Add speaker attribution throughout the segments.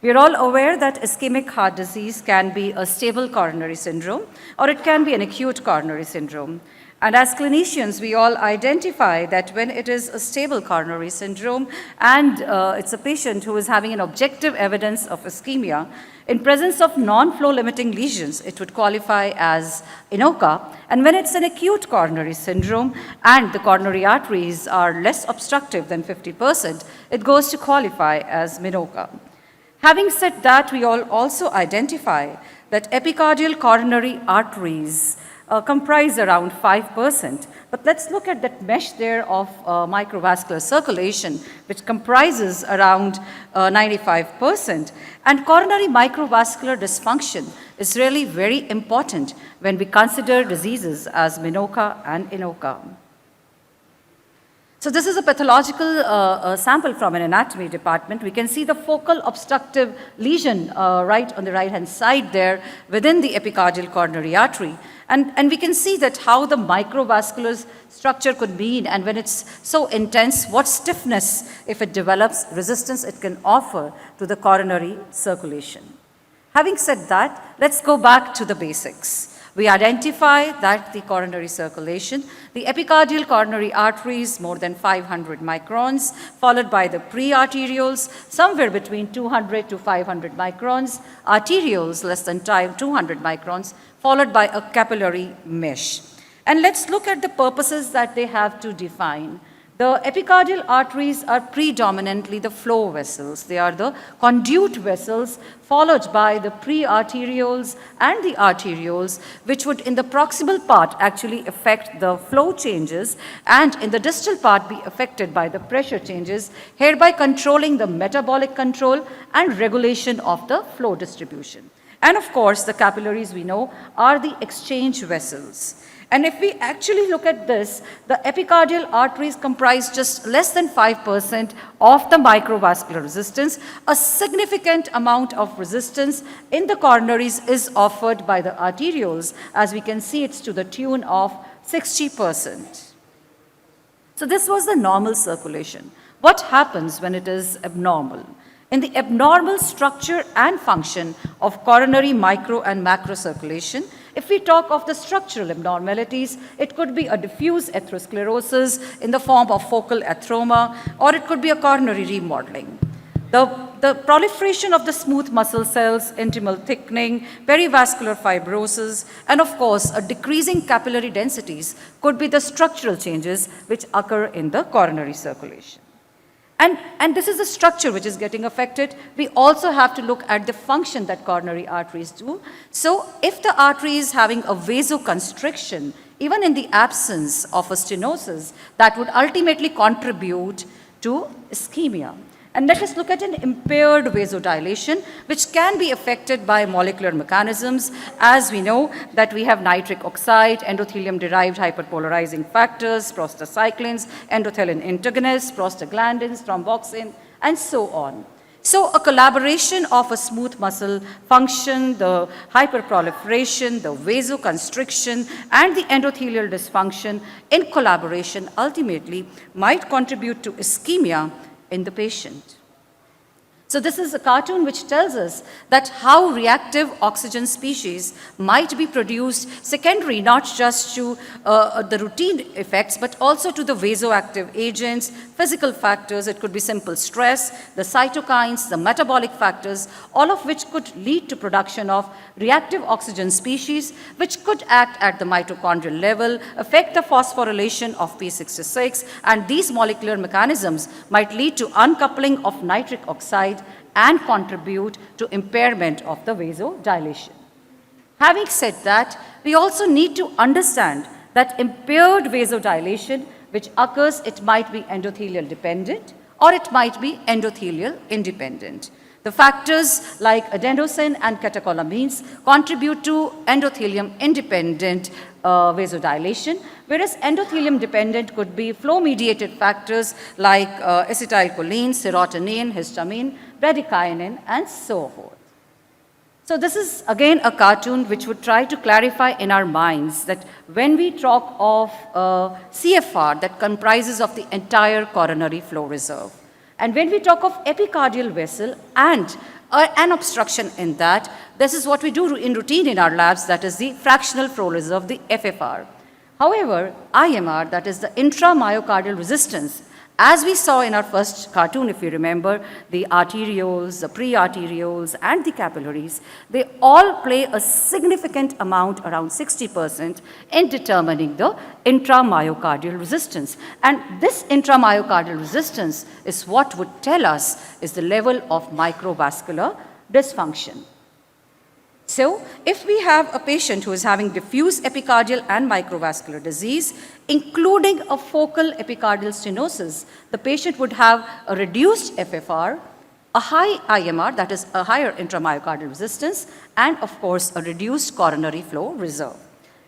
Speaker 1: We are all aware that ischemic heart disease can be a stable coronary syndrome or it can be an acute coronary syndrome. And as clinicians, we all identify that when it is a stable coronary syndrome and it's a patient who is having an objective evidence of ischemia, in presence of non-flow limiting lesions, it would qualify as INOCA. And when it's an acute coronary syndrome and the coronary arteries are less obstructive than 50%, it goes to qualify as MINOCA. Having said that, we all also identify that epicardial coronary arteries comprise around 5%. But let's look at that mesh there of microvascular circulation, which comprises around 95%. And coronary microvascular dysfunction is really very important when we consider diseases as MINOCA and INOCA. So this is a pathological sample from an anatomy department. We can see the focal obstructive lesion right on the right-hand side there within the epicardial coronary artery. And we can see that how the microvascular structure could mean, and when it's so intense, what stiffness, if it develops, resistance it can offer to the coronary circulation. Having said that, let's go back to the basics. We identify that the coronary circulation, the epicardial coronary arteries more than 500 microns, followed by the prearterioles somewhere between 200 to 500 microns, arterioles less than 200 microns, followed by a capillary mesh. And let's look at the purposes that they have to define. The epicardial arteries are predominantly the flow vessels. They are the conduit vessels, followed by the prearterioles and the arterioles, which would in the proximal part actually affect the flow changes and in the distal part be affected by the pressure changes, hereby controlling the metabolic control and regulation of the flow distribution. And of course, the capillaries we know are the exchange vessels. And if we actually look at this, the epicardial arteries comprise just less than 5% of the microvascular resistance. A significant amount of resistance in the coronaries is offered by the arterioles. As we can see, it's to the tune of 60%. So this was the normal circulation. What happens when it is abnormal? In the abnormal structure and function of coronary micro and macro circulation, if we talk of the structural abnormalities, it could be a diffuse atherosclerosis in the form of focal atheroma, or it could be a coronary remodeling. The proliferation of the smooth muscle cells, intimal thickening, perivascular fibrosis, and of course, a decreasing capillary densities could be the structural changes which occur in the coronary circulation. And this is the structure which is getting affected. We also have to look at the function that coronary arteries do. So if the artery is having a vasoconstriction, even in the absence of a stenosis, that would ultimately contribute to ischemia. And let us look at an impaired vasodilation, which can be affected by molecular mechanisms. As we know that we have nitric oxide, endothelium-derived hyperpolarizing factors, prostacyclins, endothelin antagonists, prostaglandins, thromboxane, and so on. So a collaboration of a smooth muscle function, the hyperproliferation, the vasoconstriction, and the endothelial dysfunction in collaboration ultimately might contribute to ischemia in the patient. So this is a cartoon which tells us that how reactive oxygen species might be produced secondary not just to the routine effects but also to the vasoactive agents, physical factors. It could be simple stress, the cytokines, the metabolic factors, all of which could lead to production of reactive oxygen species which could act at the mitochondrial level, affect the phosphorylation of P66, and these molecular mechanisms might lead to uncoupling of nitric oxide and contribute to impairment of the vasodilation. Having said that, we also need to understand that impaired vasodilation which occurs, it might be endothelial dependent or it might be endothelial independent. The factors like adenosine and catecholamines contribute to endothelium independent vasodilation, whereas endothelium dependent could be flow mediated factors like acetylcholine, serotonin, histamine, bradykinin, and so forth. So this is again a cartoon which would try to clarify in our minds that when we talk of CFR that comprises of the entire coronary flow reserve, And when we talk of epicardial vessel and an obstruction in that, this is what we do in routine in our labs, that is the fractional flow reserve, the FFR. However, IMR, that is the intramyocardial resistance, as we saw in our first cartoon, if you remember, the arterioles, the prearterioles, and the capillaries, they all play a significant amount, around 60%, in determining the intramyocardial resistance. And this intramyocardial resistance is what would tell us is the level of microvascular dysfunction. So, if we have a patient who is having diffuse epicardial and microvascular disease, including a focal epicardial stenosis, the patient would have a reduced FFR, a high IMR, that is a higher intramyocardial resistance, and of course a reduced coronary flow reserve.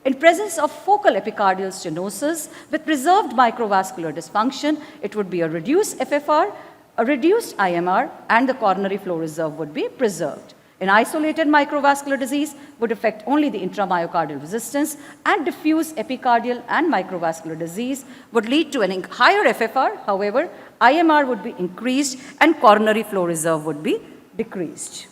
Speaker 1: In presence of focal epicardial stenosis with preserved microvascular dysfunction, it would be a reduced FFR, a reduced IMR, and the coronary flow reserve would be preserved. In isolated microvascular disease would affect only the intramyocardial resistance, and diffuse epicardial and microvascular disease would lead to a higher FFR. However, IMR would be increased and coronary flow reserve would be decreased.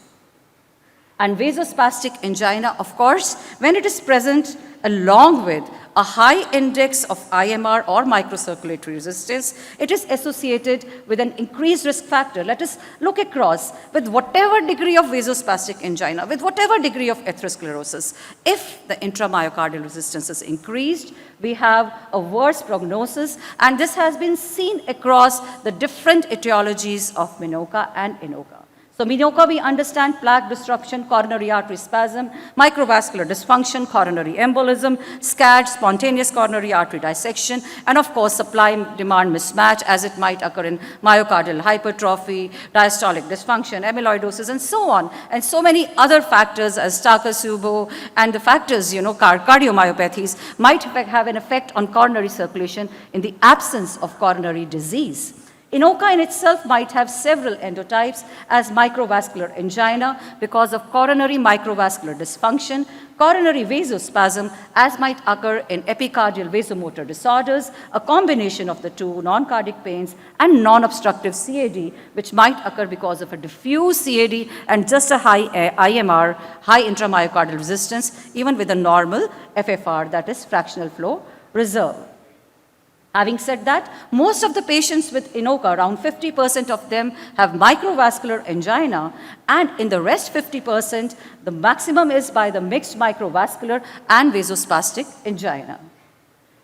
Speaker 1: And vasospastic angina, of course, when it is present along with a high index of IMR or microcirculatory resistance, it is associated with an increased risk factor. Let us look across with whatever degree of vasospastic angina, with whatever degree of atherosclerosis. If the intramyocardial resistance is increased, we have a worse prognosis, and this has been seen across the different etiologies of MINOCA and INOCA. So MINOCA, we understand plaque disruption, coronary artery spasm, microvascular dysfunction, coronary embolism, SCAD, spontaneous coronary artery dissection, and of course supply-demand mismatch as it might occur in myocardial hypertrophy, diastolic dysfunction, amyloidosis, and so on. And so many other factors as Takkar, and the factors, cardiomyopathies might have an effect on coronary circulation in the absence of coronary disease. INOCA in itself might have several endotypes as microvascular angina because of coronary microvascular dysfunction, coronary vasospasm as might occur in epicardial vasomotor disorders, a combination of the two, non-cardiac pains, and non-obstructive CAD, which might occur because of a diffuse CAD and just a high IMR, high intramyocardial resistance, even with a normal FFR, that is fractional flow reserve. Having said that, most of the patients with INOCA, around 50% of them have microvascular angina, and in the rest 50%, the maximum is by the mixed microvascular and vasospastic angina.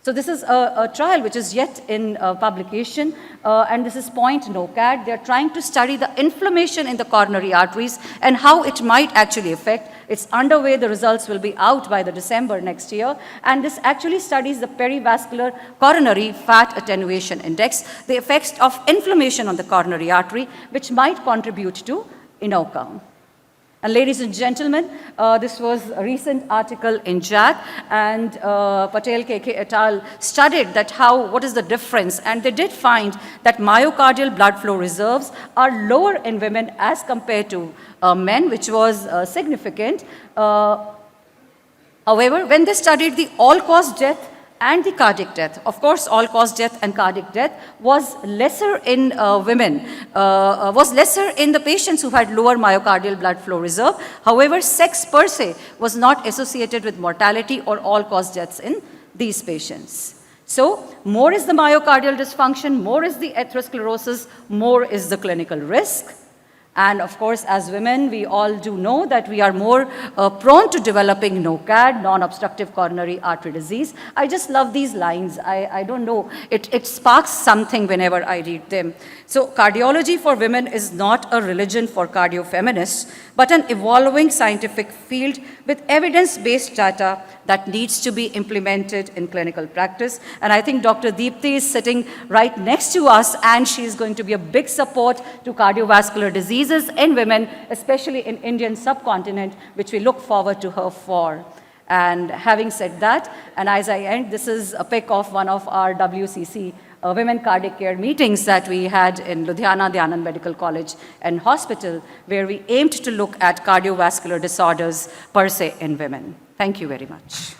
Speaker 1: So this is a trial which is yet in publication, and this is NOCAD. They're trying to study the inflammation in the coronary arteries and how it might actually affect. It's underway. The results will be out by the December next year. And this actually studies the perivascular coronary fat attenuation index, the effects of inflammation on the coronary artery, which might contribute to INOCA. And ladies and gentlemen, this was a recent article in JACC, and Patel KK et al. Studied that what is the difference, and they did find that myocardial blood flow reserves are lower in women as compared to men, which was significant. However, when they studied the all-cause death and the cardiac death, of course, all-cause death and cardiac death was lesser in women, was lesser in the patients who had lower myocardial blood flow reserve. However, sex per se was not associated with mortality or all-cause deaths in these patients. So, more is the myocardial dysfunction, more is the atherosclerosis, more is the clinical risk. And of course, as women, we all do know that we are more prone to developing NOCAD, non-obstructive coronary artery disease. I just love these lines. I don't know. It sparks something whenever I read them. So cardiology for women is not a religion for cardiofeminists, but an evolving scientific field with evidence-based data that needs to be implemented in clinical practice. And I think Dr. Deepthi is sitting right next to us, and she is going to be a big support to cardiovascular diseases in women, especially in Indian subcontinent, which we look forward to her for. And having said that, and as I end, this is a pic of one of our WCC women cardiac care meetings that we had in Ludhiana, the Anand Medical College and Hospital, where we aimed to look at cardiovascular disorders per se in women. Thank you very much.